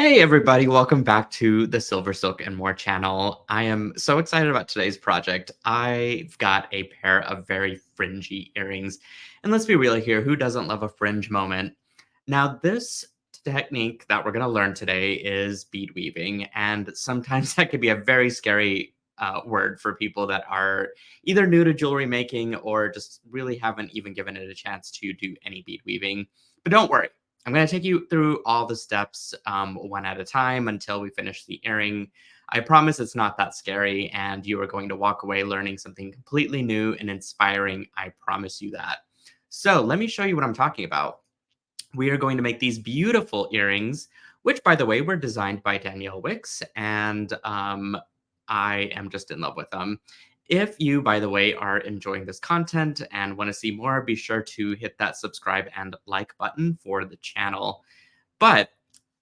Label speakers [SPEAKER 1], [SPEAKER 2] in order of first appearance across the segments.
[SPEAKER 1] Hey everybody, welcome back to the SilverSilk and More channel. I am so excited about today's project. I've got a pair of very fringy earrings. And let's be real here, who doesn't love a fringe moment? Now, this technique that we're going to learn today is bead weaving, and sometimes that can be a very scary word for people that are either new to jewelry making or just really haven't even given it a chance to do any bead weaving. But don't worry, I'm going to take you through all the steps one at a time until we finish the earring. I promise it's not that scary, and you are going to walk away learning something completely new and inspiring. I promise you that. So, let me show you what I'm talking about. We are going to make these beautiful earrings, which, by the way, were designed by Danielle Wicks, and I am just in love with them. If you, by the way, are enjoying this content and want to see more, be sure to hit that subscribe and like button for the channel. But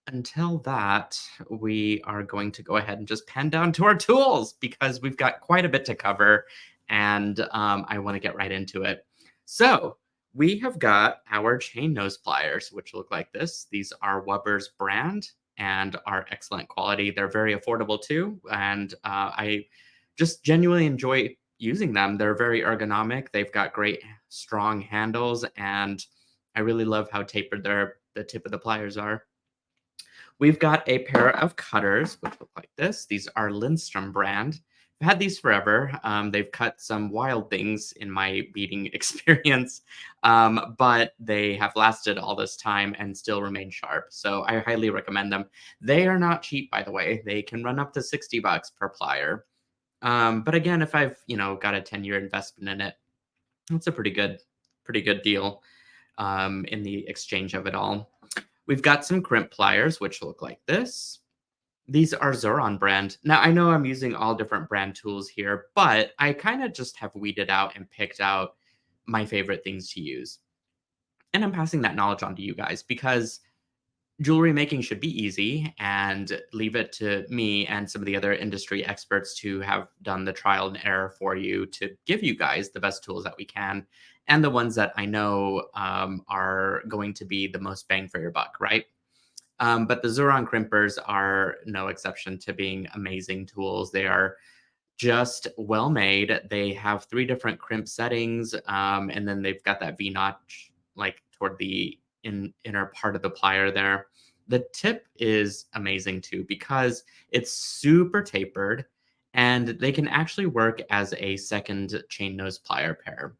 [SPEAKER 1] until that, we are going to go ahead and just pan down to our tools because we've got quite a bit to cover, and I want to get right into it. So we have got our chain nose pliers, which look like this. These are Weber's brand and are excellent quality. They're very affordable too, and I just genuinely enjoy using them. They're very ergonomic. They've got great strong handles, and I really love how tapered the tip of the pliers are. We've got a pair of cutters, which look like this. These are Lindstrom brand. I've had these forever. They've cut some wild things in my beading experience, but they have lasted all this time and still remain sharp. So I highly recommend them. They are not cheap, by the way. They can run up to $60 per plier. But again, if I've got a 10-year investment in it, that's a pretty good deal in the exchange of it all. We've got some crimp pliers, which look like this. These are Zoran brand. Now, I know I'm using all different brand tools here, but I kind of just have weeded out and picked out my favorite things to use. And I'm passing that knowledge on to you guys because jewelry making should be easy, and leave it to me and some of the other industry experts to have done the trial and error for you to give you guys the best tools that we can and the ones that I know are going to be the most bang for your buck, right? But the Zuron crimpers are no exception to being amazing tools. They are just well made. They have three different crimp settings, and then they've got that V notch like toward the inner part of the plier there. The tip is amazing too because it's super tapered, and they can actually work as a second chain nose plier pair.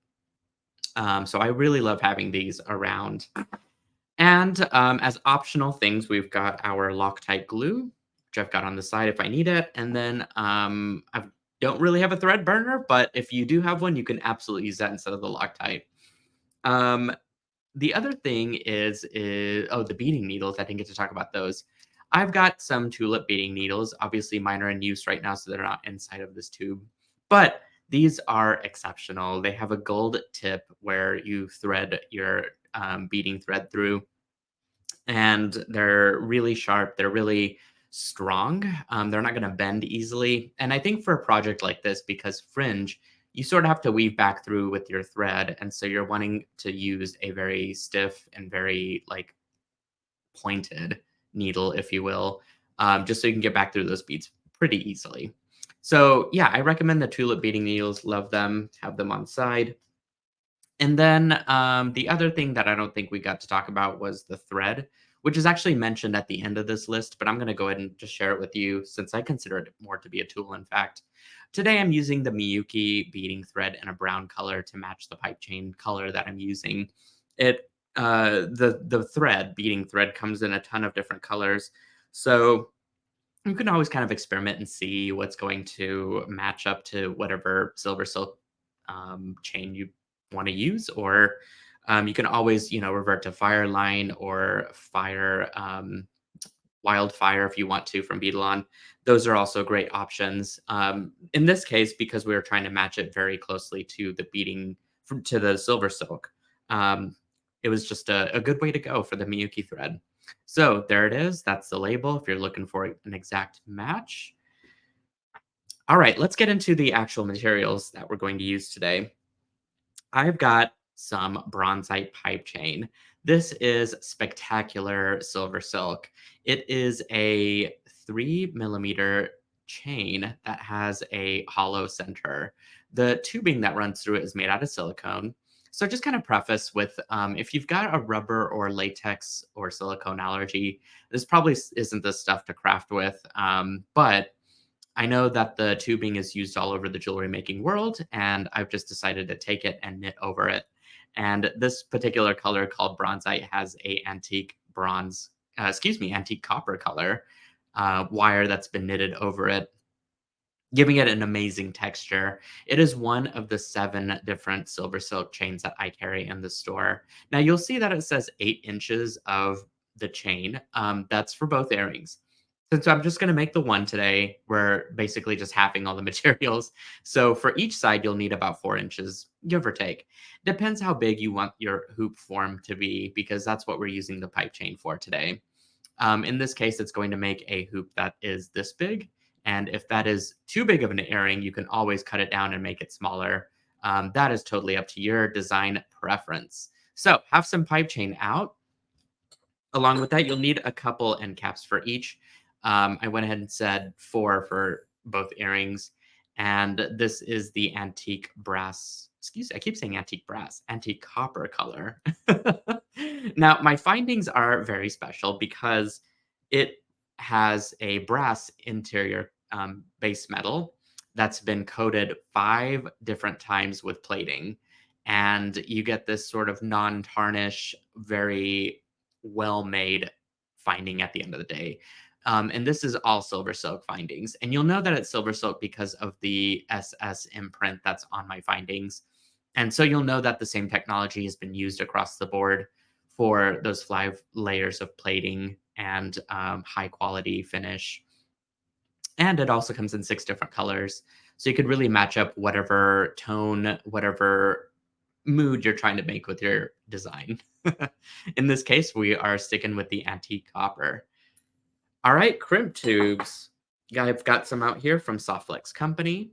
[SPEAKER 1] So I really love having these around. And as optional things, we've got our Loctite glue, which I've got on the side if I need it. And then I don't really have a thread burner, but if you do have one, you can absolutely use that instead of the Loctite. Um, the other thing is the beading needles. I didn't get to talk about those. I've got some tulip beading needles. Obviously, mine are in use right now, so they're not inside of this tube. But these are exceptional. They have a gold tip where you thread your beading thread through, and they're really sharp. They're really strong. They're not going to bend easily. And I think for a project like this, because fringe, you sort of have to weave back through with your thread. And so you're wanting to use a very stiff and very like pointed needle, if you will, just so you can get back through those beads pretty easily. So yeah, I recommend the tulip beading needles. Love them. Have them on side. And then the other thing that I don't think we got to talk about was the thread, which is actually mentioned at the end of this list, but I'm going to go ahead and just share it with you since I consider it more to be a tool. In fact, today I'm using the Miyuki beading thread in a brown color to match the pipe chain color that I'm using. It the thread, beading thread, comes in a ton of different colors, so you can always kind of experiment and see what's going to match up to whatever silver silk chain you want to use, or you can always revert to Fireline or Wildfire if you want to from Beadalon. Those are also great options. In this case, because we were trying to match it very closely to the beading to the silver silk, um, it was just a good way to go for the Miyuki thread. So there it is. That's the label if you're looking for an exact match. All right, let's get into the actual materials that we're going to use today. I've got some bronzite pipe chain. This is spectacular silver silk. It is a 3 millimeter chain that has a hollow center. The tubing that runs through it is made out of silicone. So, just kind of preface with if you've got a rubber or latex or silicone allergy, this probably isn't the stuff to craft with. But I know that the tubing is used all over the jewelry making world, and I've just decided to take it and knit over it. And this particular color called bronzite has a antique bronze, antique copper color wire that's been knitted over it, giving it an amazing texture. It is one of the 7 different silver silk chains that I carry in the store. Now you'll see that it says 8 inches of the chain. That's for both earrings. Since I'm just going to make the one today, we're basically just halving all the materials. So for each side, you'll need about 4 inches, give or take. Depends how big you want your hoop form to be, because that's what we're using the pipe chain for today. In this case, it's going to make a hoop that is this big. And if that is too big of an earring, you can always cut it down and make it smaller. That is totally up to your design preference. So have some pipe chain out. Along with that, you'll need a couple end caps for each. I went ahead and said 4 for both earrings. And this is the antique brass. Excuse me, I keep saying antique brass, antique copper color. Now, my findings are very special because it has a brass interior base metal that's been coated 5 different times with plating. And you get this sort of non tarnish, very well made finding at the end of the day. And this is all silver silk findings. And you'll know that it's silver silk because of the SS imprint that's on my findings. And so you'll know that the same technology has been used across the board for those 5 layers of plating and high quality finish. And it also comes in 6 different colors. So you could really match up whatever tone, whatever mood you're trying to make with your design. In this case, we are sticking with the antique copper. All right, crimp tubes. I've got some out here from Softflex Company.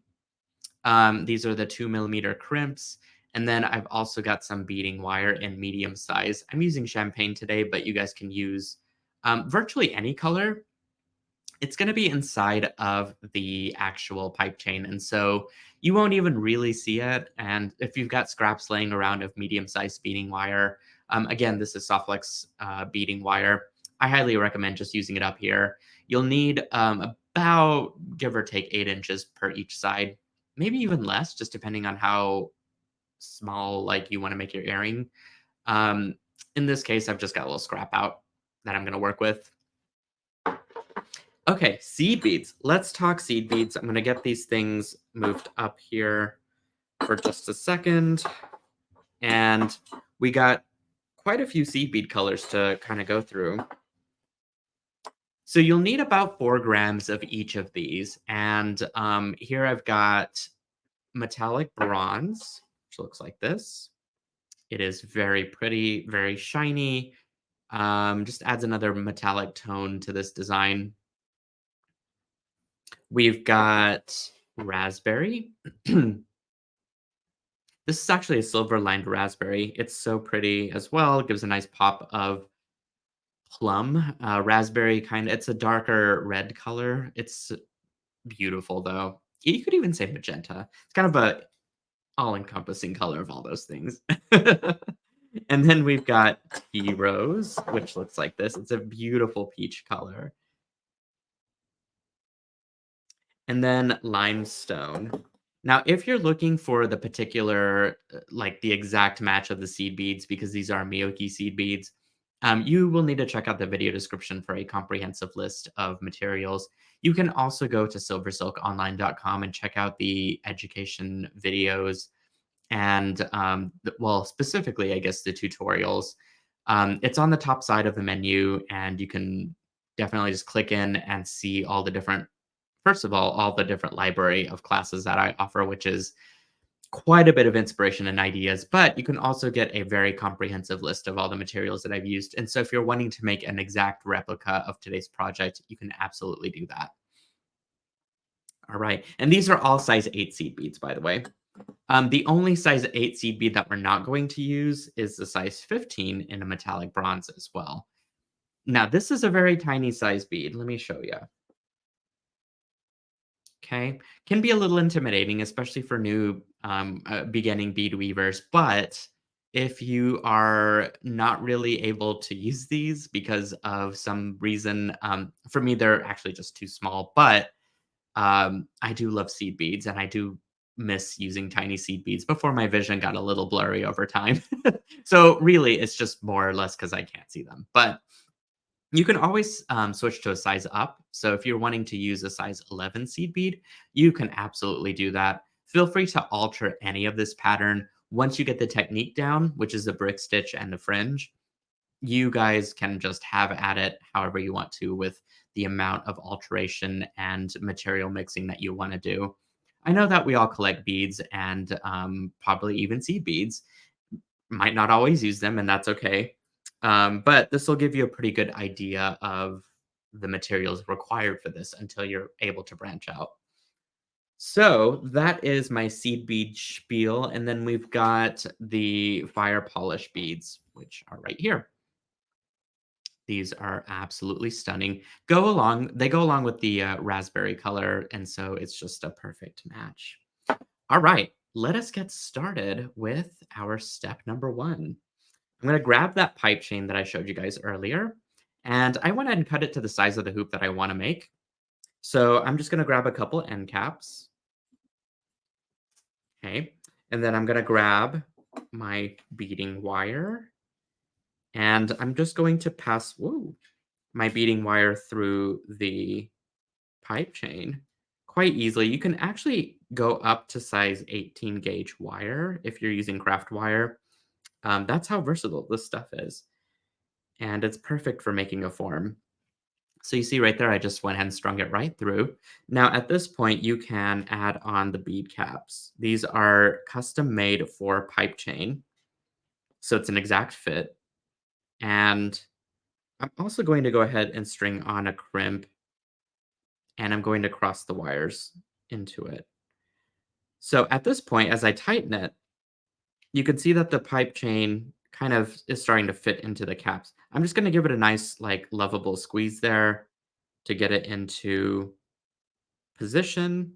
[SPEAKER 1] These are the 2 millimeter crimps. And then I've also got some beading wire in medium size. I'm using champagne today, but you guys can use virtually any color. It's going to be inside of the actual pipe chain. And so you won't even really see it. And if you've got scraps laying around of medium sized beading wire, again, this is Softflex beading wire. I highly recommend just using it up here. You'll need about, give or take, 8 inches per each side, maybe even less, just depending on how small like you want to make your earring. Um, in this case, I've just got a little scrap out that I'm going to work with. Okay, seed beads. Let's talk seed beads. I'm going to get these things moved up here for just a second. And we got quite a few seed bead colors to kind of go through. So you'll need about 4 grams of each of these. And here I've got metallic bronze, which looks like this. It is very pretty, very shiny. Just adds another metallic tone to this design. We've got raspberry. This is actually a silver lined raspberry. It's so pretty as well. It gives a nice pop of plum. Raspberry it's a darker red color. It's beautiful though. You could even say magenta. It's kind of a all-encompassing color of all those things. And then we've got tea rose, which looks like this. It's a beautiful peach color. And then limestone. Now, if you're looking for the particular, like the exact match of the seed beads, because these are Miyoki seed beads, you will need to check out the video description for a comprehensive list of materials. You can also go to silversilkonline.com and check out the education videos and, well, specifically, I guess, the tutorials. It's on the top side of the menu, and you can definitely just click in and see all the different, first of all the different library of classes that I offer, which is quite a bit of inspiration and ideas, but you can also get a very comprehensive list of all the materials that I've used. And so if you're wanting to make an exact replica of today's project, you can absolutely do that. All right. And these are all size 8 seed beads, by the way. The only size 8 seed bead that we're not going to use is the size 15 in a metallic bronze as well. Now, this is a very tiny size bead. Let me show you. Okay. Can be a little intimidating, especially for new beginning bead weavers. But if you are not really able to use these because of some reason, for me, they're actually just too small. But I do love seed beads, and I do miss using tiny seed beads before my vision got a little blurry over time. So really, it's just more or less because I can't see them. But you can always switch to a size up. So if you're wanting to use a size 11 seed bead, you can absolutely do that. Feel free to alter any of this pattern once you get the technique down, which is the brick stitch and the fringe. You guys can just have at it however you want to with the amount of alteration and material mixing that you want to do. I know that we all collect beads and probably even seed beads. Might not always use them, and that's okay. But this will give you a pretty good idea of the materials required for this until you're able to branch out. So that is my seed bead spiel. And then we've got the fire polish beads, which are right here. These are absolutely stunning. They go along with the raspberry color, and so it's just a perfect match. All right, let us get started with our step number one. I'm going to grab that pipe chain that I showed you guys earlier, and I went ahead and cut it to the size of the hoop that I want to make. So I'm just going to grab a couple end caps. Okay, and then I'm going to grab my beading wire, and I'm just going to pass my beading wire through the pipe chain quite easily. You can actually go up to size 18 gauge wire if you're using craft wire. That's how versatile this stuff is. And it's perfect for making a form. So you see right there, I just went ahead and strung it right through. Now at this point, you can add on the bead caps. These are custom made for pipe chain. So it's an exact fit. And I'm also going to go ahead and string on a crimp, and I'm going to cross the wires into it. So at this point, as I tighten it, you can see that the pipe chain kind of is starting to fit into the caps. I'm just going to give it a nice, like, lovable squeeze there to get it into position.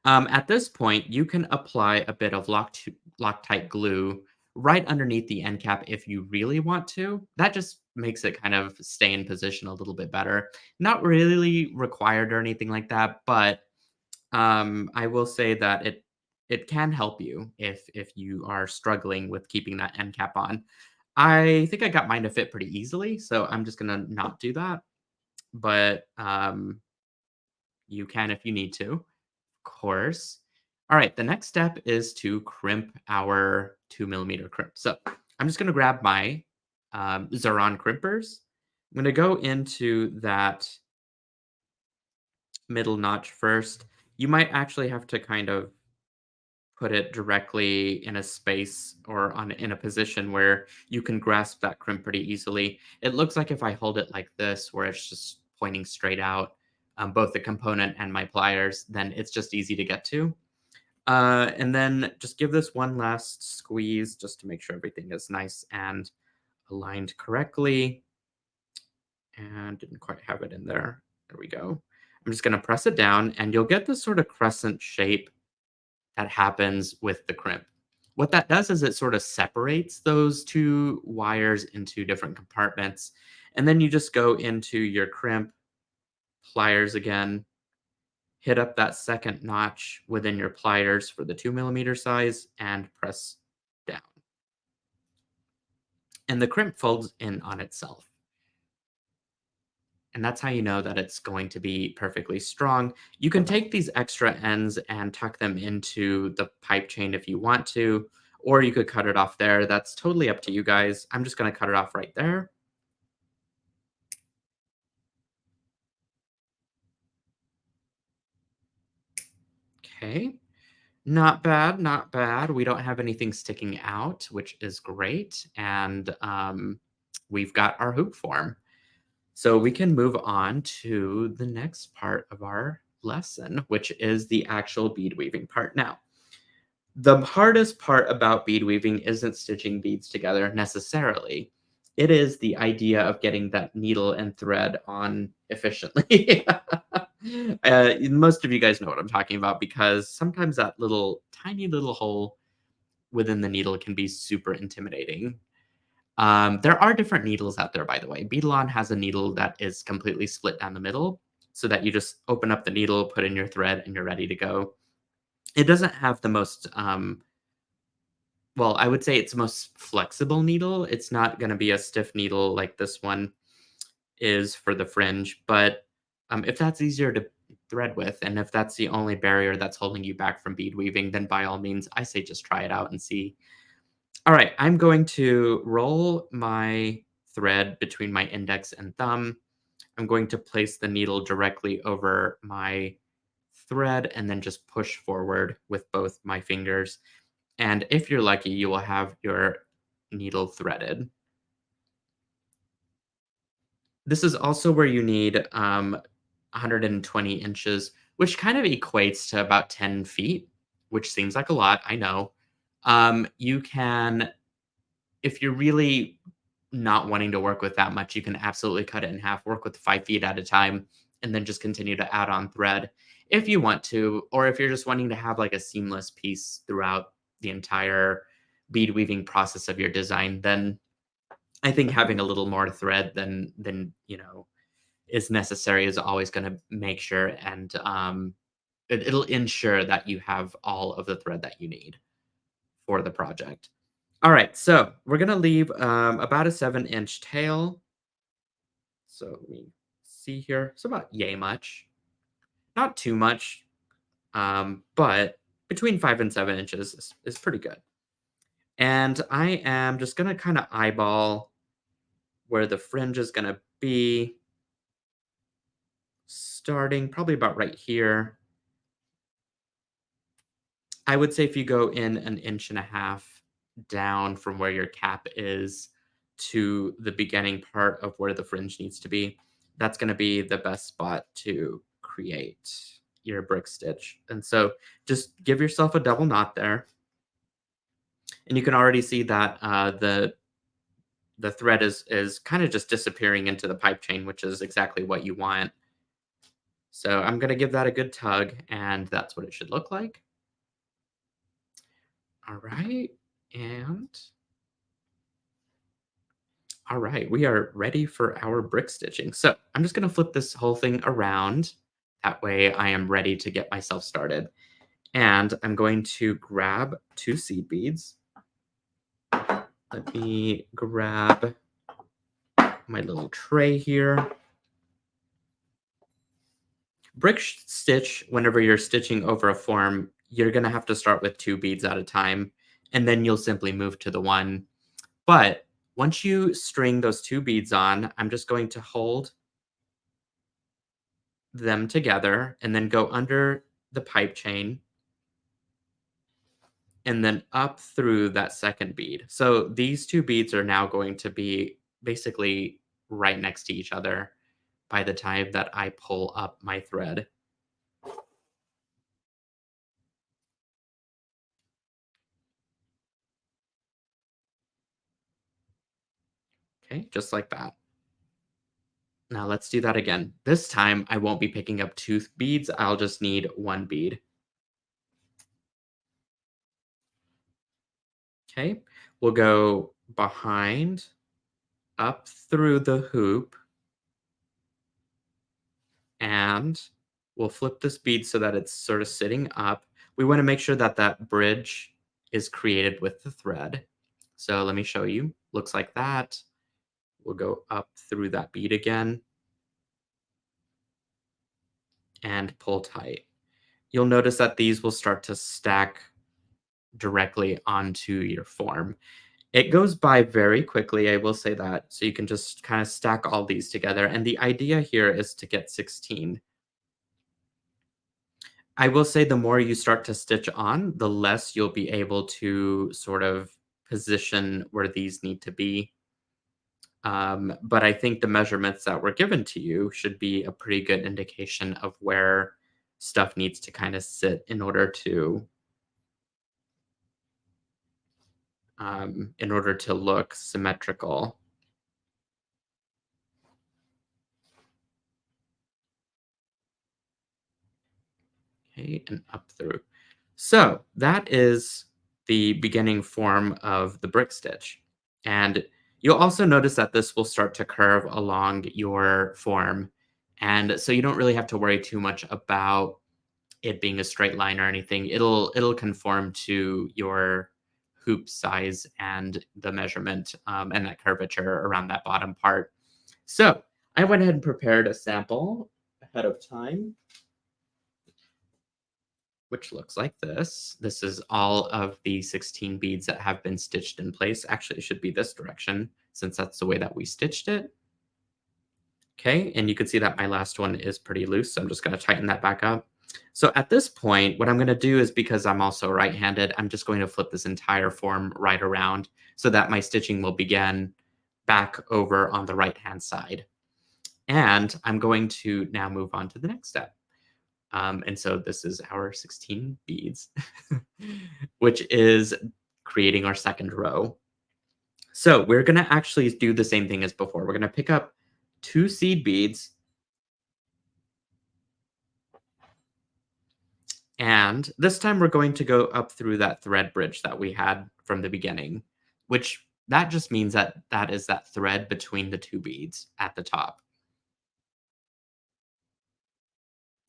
[SPEAKER 1] At this point, you can apply a bit of Loctite glue right underneath the end cap if you really want to. That just makes it kind of stay in position a little bit better. Not really required or anything like that, but I will say that it can help you if you are struggling with keeping that end cap on. I think I got mine to fit pretty easily, so I'm just gonna not do that. But you can if you need to, of course. All right, the next step is to crimp our 2 millimeter crimp. So I'm just gonna grab my Zeron crimpers. I'm gonna go into that middle notch first. You might actually have to kind of put it directly in a space or in a position where you can grasp that crimp pretty easily. It looks like if I hold it like this, where it's just pointing straight out, both the component and my pliers, then it's just easy to get to. And then just give this one last squeeze just to make sure everything is nice and aligned correctly. And didn't quite have it in there. There we go. I'm just going to press it down, and you'll get this sort of crescent shape that happens with the crimp. What that does is it sort of separates those two wires into different compartments. And then you just go into your crimp, pliers again, hit up that second notch within your pliers for the 2 millimeter size, and press down. And the crimp folds in on itself. And that's how you know that it's going to be perfectly strong. You can take these extra ends and tuck them into the pipe chain if you want to, or you could cut it off there. That's totally up to you guys. I'm just going to cut it off right there. Okay. Not bad, not bad. We don't have anything sticking out, which is great. And we've got our hoop form. So we can move on to the next part of our lesson, which is the actual bead weaving part. Now, The hardest part about bead weaving isn't stitching beads together necessarily. It is the idea of getting that needle and thread on efficiently. Most of you guys know what I'm talking about because sometimes that little tiny little hole within the needle can be super intimidating. There are different needles out there, by the way. Beadalon has a needle that is completely split down the middle so that you just open up the needle, put in your thread, and you're ready to go. It doesn't have the most well, I would say it's the most flexible needle. It's not gonna be a stiff needle like this one is for the fringe, but, if that's easier to thread with, and if that's the only barrier that's holding you back from bead weaving, then by all means, I say just try it out and see. Alright, I'm going to roll my thread between my index and thumb. I'm going to place the needle directly over my thread and then just push forward with both my fingers. And if you're lucky, you will have your needle threaded. This is also where you need 120 inches, which kind of equates to about 10 feet, which seems like a lot, I know. You can, if you're really not wanting to work with that much, you can absolutely cut it in half, work with 5 feet at a time, and then just continue to add on thread if you want to, or if you're just wanting to have like a seamless piece throughout the entire bead weaving process of your design, then I think having a little more thread than is necessary is always going to make sure and it'll ensure that you have all of the thread that you need for the project. All right, so we're gonna leave about a 7-inch tail. So let me see here. It's about yay much, not too much, but between 5 and 7 inches is pretty good. And I am just gonna kind of eyeball where the fringe is gonna be, starting probably about right here. I would say if you go in an inch and a half down from where your cap is to the beginning part of where the fringe needs to be, that's going to be the best spot to create your brick stitch. And so just give yourself a double knot there. And you can already see that the thread is kind of just disappearing into the pipe chain, which is exactly what you want. So I'm going to give that a good tug, and that's what it should look like. All right. And all right, we are ready for our brick stitching. So I'm just going to flip this whole thing around. That way I am ready to get myself started. And I'm going to grab 2 seed beads. Let me grab my little tray here. Stitch, whenever you're stitching over a form, you're going to have to start with 2 beads at a time, and then you'll simply move to the one. But once you string those 2 beads on, I'm just going to hold them together and then go under the pipe chain and then up through that second bead. So these 2 beads are now going to be basically right next to each other by the time that I pull up my thread. Okay, just like that. Now let's do that again. This time I won't be picking up 2 beads, I'll just need 1 bead. Okay, we'll go behind, up through the hoop, and we'll flip this bead so that it's sort of sitting up. We want to make sure that that bridge is created with the thread. So let me show you. Looks like that. We'll go up through that bead again and pull tight. You'll notice that these will start to stack directly onto your form. It goes by very quickly, I will say that. So you can just kind of stack all these together. And the idea here is to get 16. I will say the more you start to stitch on, the less you'll be able to sort of position where these need to be. But I think the measurements that were given to you should be a pretty good indication of where stuff needs to kind of sit in order to in order to look symmetrical. Okay, and up through. So that is the beginning form of the brick stitch. And you'll also notice that this will start to curve along your form. And so you don't really have to worry too much about it being a straight line or anything. It'll conform to your hoop size and the measurement and that curvature around that bottom part. So I went ahead and prepared a sample ahead of time, which looks like this. This is all of the 16 beads that have been stitched in place. Actually, it should be this direction since that's the way that we stitched it. Okay, and you can see that my last one is pretty loose, so I'm just going to tighten that back up. So at this point, what I'm going to do is, because I'm also right-handed, I'm just going to flip this entire form right around so that my stitching will begin back over on the right-hand side. And I'm going to now move on to the next step. And so this is our 16 beads, which is creating our second row. So we're going to actually do the same thing as before. We're going to pick up 2 seed beads, and this time we're going to go up through that thread bridge that we had from the beginning, which that just means that that is that thread between the 2 beads at the top.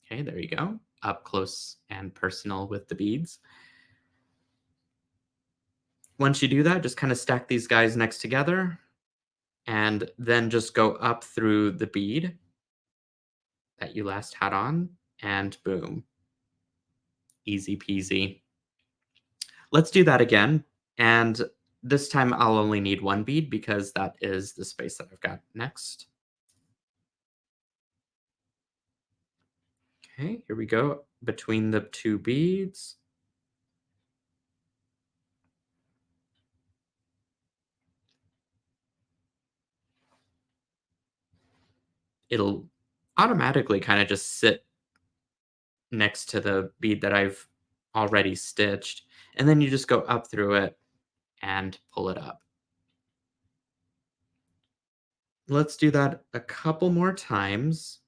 [SPEAKER 1] Okay, there you go. Up close and personal with the beads. Once you do that, just kind of stack these guys next together and then just go up through the bead that you last had on, and boom, easy peasy. Let's do that again. And this time I'll only need 1 bead because that is the space that I've got next. Okay, here we go. Between the 2 beads. It'll automatically kind of just sit next to the bead that I've already stitched. And then you just go up through it and pull it up. Let's do that a couple more times.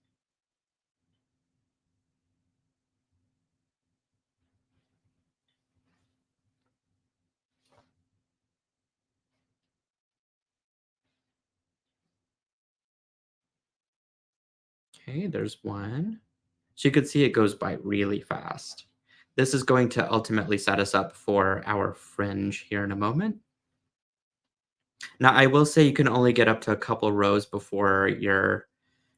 [SPEAKER 1] Okay, there's one. So you can see it goes by really fast. This is going to ultimately set us up for our fringe here in a moment. Now, I will say you can only get up to a couple rows before you're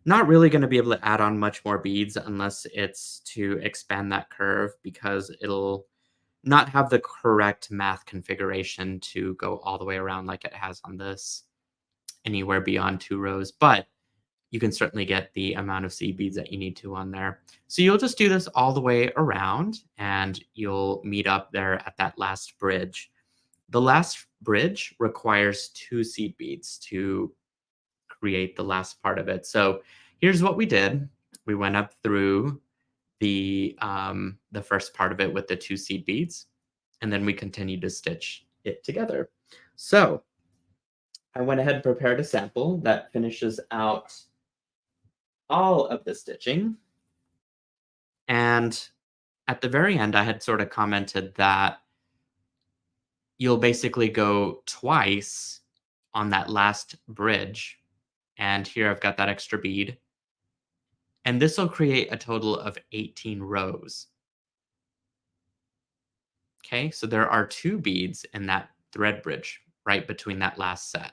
[SPEAKER 1] not really going to be able to add on much more beads unless it's to expand that curve, because it'll not have the correct math configuration to go all the way around like it has on this anywhere beyond 2 rows. But you can certainly get the amount of seed beads that you need to on there. So you'll just do this all the way around and you'll meet up there at that last bridge. The last bridge requires 2 seed beads to create the last part of it. So here's what we did. We went up through the first part of it with the 2 seed beads, and then we continued to stitch it together. So I went ahead and prepared a sample that finishes out all of the stitching. And at the very end, I had sort of commented that you'll basically go twice on that last bridge. And here I've got that extra bead. And this will create a total of 18 rows. Okay, so there are 2 beads in that thread bridge right between that last set.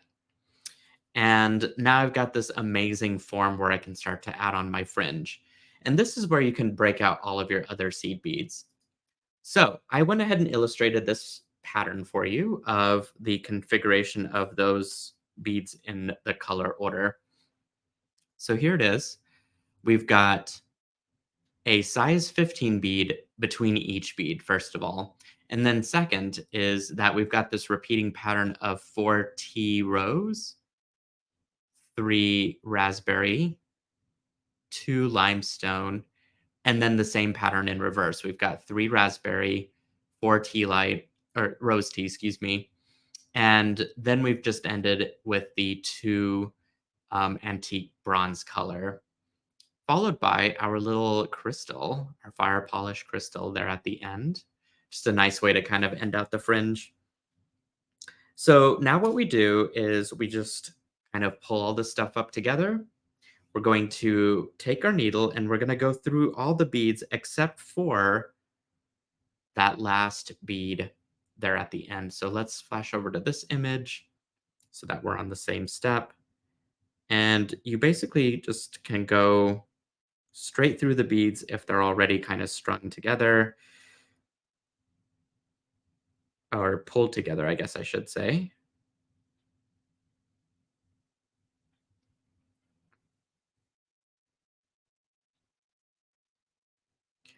[SPEAKER 1] And now I've got this amazing form where I can start to add on my fringe. And this is where you can break out all of your other seed beads. So I went ahead and illustrated this pattern for you of the configuration of those beads in the color order. So here it is. We've got a size 15 bead between each bead, first of all. And then second is that we've got this repeating pattern of 4 T rows, 3 raspberry, 2 limestone, and then the same pattern in reverse. We've got 3 raspberry, 4 tea light, or rose tea, excuse me, And then we've just ended with the two antique bronze color, followed by our little crystal, our fire polish crystal there at the end. Just a nice way to kind of end out the fringe. So now what we do is we just kind of pull all this stuff up together. We're going to take our needle and we're going to go through all the beads except for that last bead there at the end. So let's flash over to this image so that we're on the same step. And you basically just can go straight through the beads if they're already kind of strung together or pulled together, I guess I should say.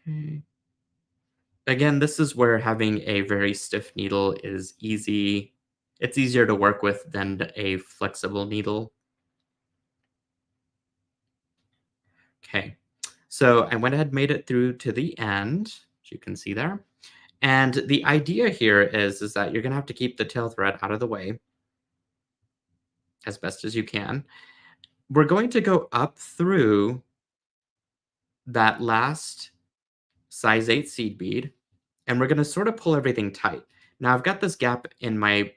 [SPEAKER 1] Okay. Again, this is where having a very stiff needle is easy. It's easier to work with than a flexible needle. Okay. So I went ahead and made it through to the end, as you can see there. And the idea here is that you're going to have to keep the tail thread out of the way as best as you can. We're going to go up through that last size 8 seed bead, and we're going to sort of pull everything tight. Now I've got this gap in my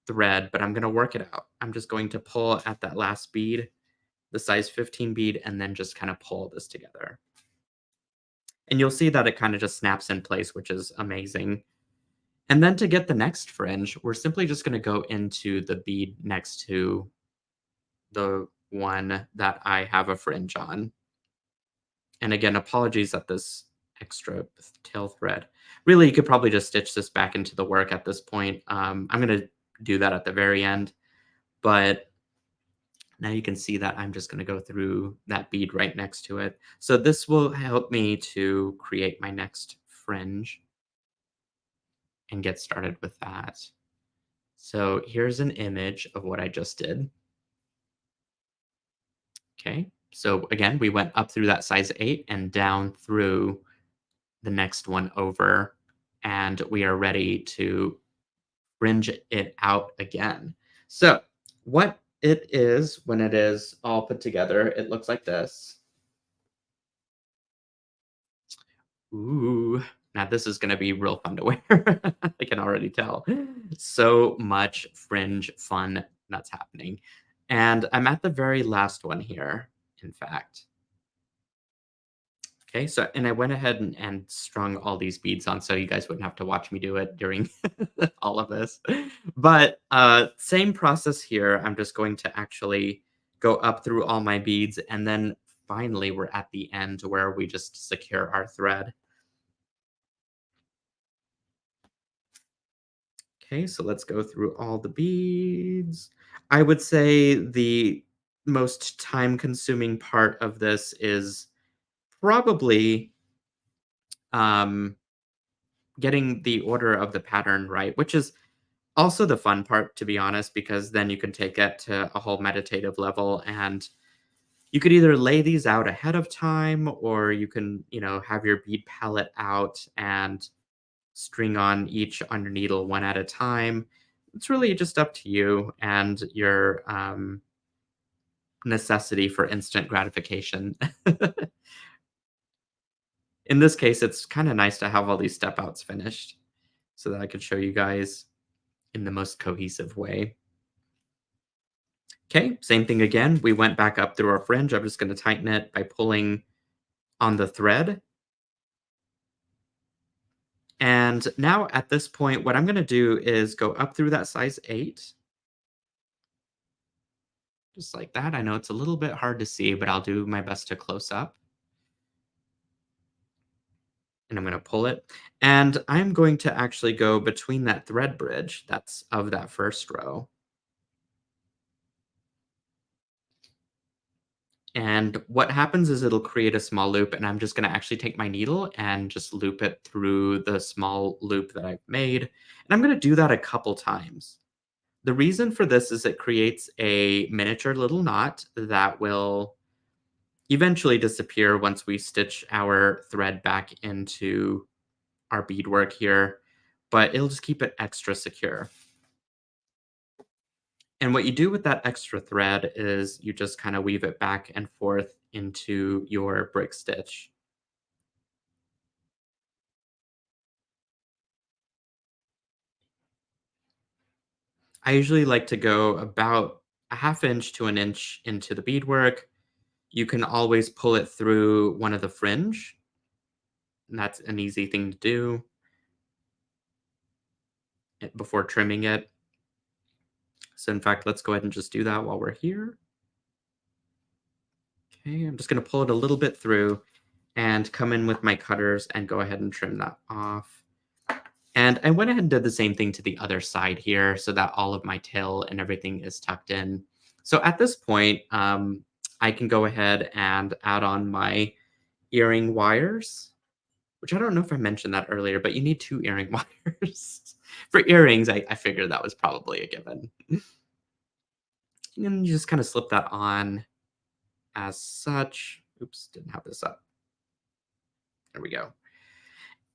[SPEAKER 1] thread, but I'm going to work it out. I'm just going to pull at that last bead, the size 15 bead, and then just kind of pull this together. And you'll see that it kind of just snaps in place, which is amazing. And then to get the next fringe, we're simply just going to go into the bead next to the one that I have a fringe on. And again, apologies at this extra tail thread. Really, you could probably just stitch this back into the work at this point. I'm going to do that at the very end. But now you can see that I'm just going to go through that bead right next to it. So this will help me to create my next fringe and get started with that. So here's an image of what I just did. Okay. So again, we went up through that size 8 and down through the next one over, and we are ready to fringe it out again. So what it is when it is all put together, it looks like this. Ooh, now this is gonna be real fun to wear. I can already tell. So much fringe fun that's happening. And I'm at the very last one here, in fact. Okay, so and I went ahead and strung all these beads on so you guys wouldn't have to watch me do it during all of this. But same process here. I'm just going to actually go up through all my beads and then finally we're at the end where we just secure our thread. Okay, so let's go through all the beads. I would say the most time consuming part of this is probably um, getting the order of the pattern right, which is also the fun part, to be honest, because then you can take it to a whole meditative level and you could either lay these out ahead of time or you can, have your bead palette out and string on each on your needle one at a time. It's really just up to you and your necessity for instant gratification. In this case, it's kind of nice to have all these step outs finished so that I could show you guys in the most cohesive way. Okay, same thing again. We went back up through our fringe. I'm just going to tighten it by pulling on the thread. And now at this point, what I'm going to do is go up through that size 8. Just like that. I know it's a little bit hard to see, but I'll do my best to close up. And I'm going to pull it. And I'm going to actually go between that thread bridge that's of that first row. And what happens is it'll create a small loop, and I'm just going to actually take my needle and just loop it through the small loop that I've made. And I'm going to do that a couple times. The reason for this is it creates a miniature little knot that will eventually disappear once we stitch our thread back into our beadwork here, but it'll just keep it extra secure. And what you do with that extra thread is you just kind of weave it back and forth into your brick stitch. I usually like to go about a half inch to an inch into the beadwork. You can always pull it through one of the fringe, and that's an easy thing to do before trimming it. So in fact, let's go ahead and just do that while we're here. Okay, I'm just going to pull it a little bit through and come in with my cutters and go ahead and trim that off. And I went ahead and did the same thing to the other side here so that all of my tail and everything is tucked in. So at this point, I can go ahead and add on my earring wires, which I don't know if I mentioned that earlier, but you need two earring wires. For earrings, I figured that was probably a given. And you just kind of slip that on as such. Oops, didn't have this up. There we go.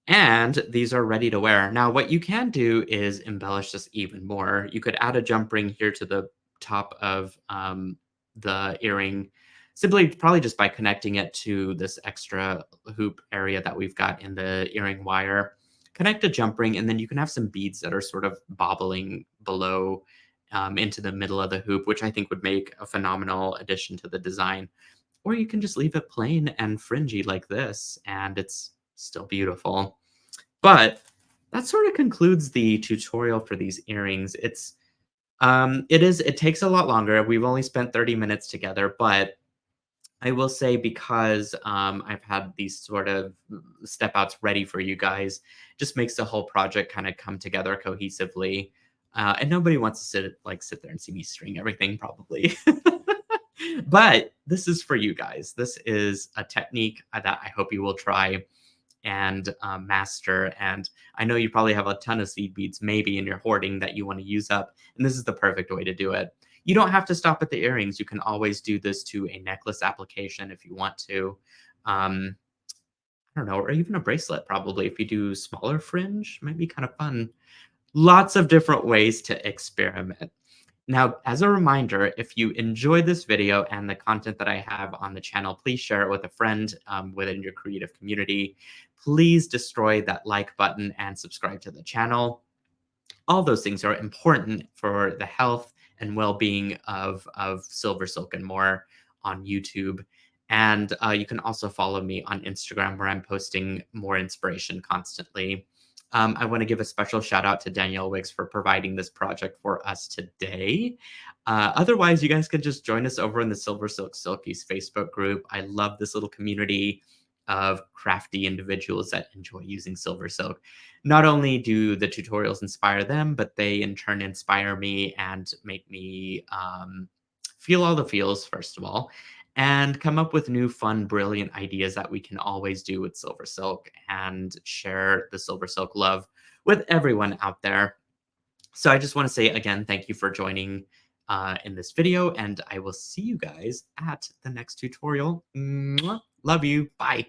[SPEAKER 1] And these are ready to wear. Now, what you can do is embellish this even more. You could add a jump ring here to the top of the earring, simply probably just by connecting it to this extra hoop area that we've got in the earring wire. Connect a jump ring, and then you can have some beads that are sort of bobbling below into the middle of the hoop, which I think would make a phenomenal addition to the design. Or you can just leave it plain and fringy like this, and it's still beautiful. But that sort of concludes the tutorial for these earrings. It takes a lot longer. We've only spent 30 minutes together, but I will say because I've had these sort of step outs ready for you guys, just makes the whole project kind of come together cohesively. And nobody wants to sit there and see me string everything, probably. But this is for you guys. This is a technique that I hope you will try and master. And I know you probably have a ton of seed beads maybe in your hoarding that you want to use up, and this is the perfect way to do it. You don't have to stop at the earrings. You can always do this to a necklace application if you want to. Um, I don't know, or even a bracelet probably if you do smaller fringe, might be kind of fun. Lots of different ways to experiment. Now, as a reminder, if you enjoyed this video and the content that I have on the channel, please share it with a friend within your creative community. Please destroy that like button and subscribe to the channel. All those things are important for the health and well-being of Silver Silk and more on YouTube. And you can also follow me on Instagram where I'm posting more inspiration constantly. I want to give a special shout out to Danielle Wicks for providing this project for us today. Otherwise, you guys can just join us over in the Silver Silk Silkies Facebook group. I love this little community of crafty individuals that enjoy using Silver Silk. Not only do the tutorials inspire them, but they in turn inspire me and make me feel all the feels, first of all, and come up with new, fun, brilliant ideas that we can always do with Silver Silk and share the Silver Silk love with everyone out there. So I just want to say again, thank you for joining in this video, and I will see you guys at the next tutorial. Mwah. Love you. Bye.